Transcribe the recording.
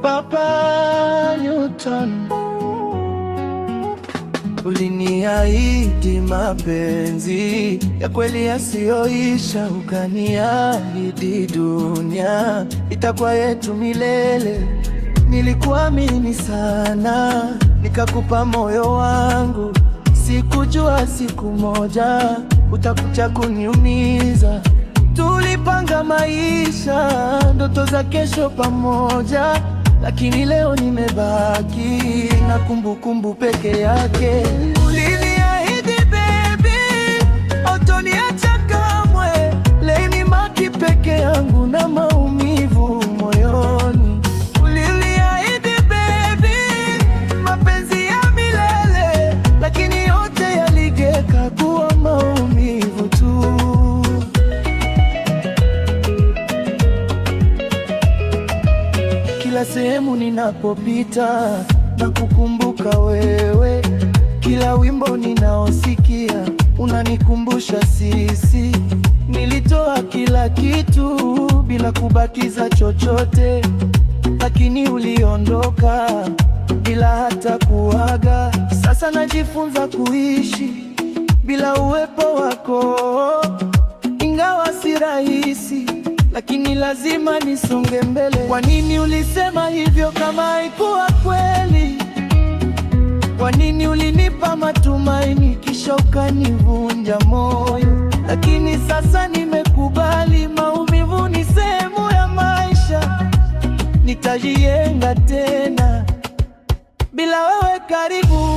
Papa Newton, uliniahidi mapenzi ya kweli yasiyoisha, ukaniahidi dunia itakuwa yetu milele. Nilikuamini sana, nikakupa moyo wangu, sikujua siku moja utakuja kuniumiza. Tulipanga maisha, ndoto za kesho pamoja, lakini leo nimebaki na kumbukumbu peke yake. Uliniahidi baby, hutoniacha kamwe. Leo nimebaki peke yangu na maumivu moyoni. Uliniahidi baby, mapenzi ya milele, lakini yote yaligeuka kuwa maumivu tu. Kila sehemu ninapopita na kukumbuka wewe, kila wimbo ninaosikia unanikumbusha sisi. Nilitoa kila kitu bila kubakiza chochote, lakini uliondoka bila hata kuaga. Sasa najifunza kuishi bila uwepo wako, ingawa si rahisi, lakini lazima nisonge mbele. Kwa nini ulisema hivyo kama haikuwa kweli? Kwa nini ulinipa matumaini kisha ukanivunja moyo? Lakini sasa nimekubali, maumivu ni sehemu ya maisha. Nitajijenga tena bila wewe karibu.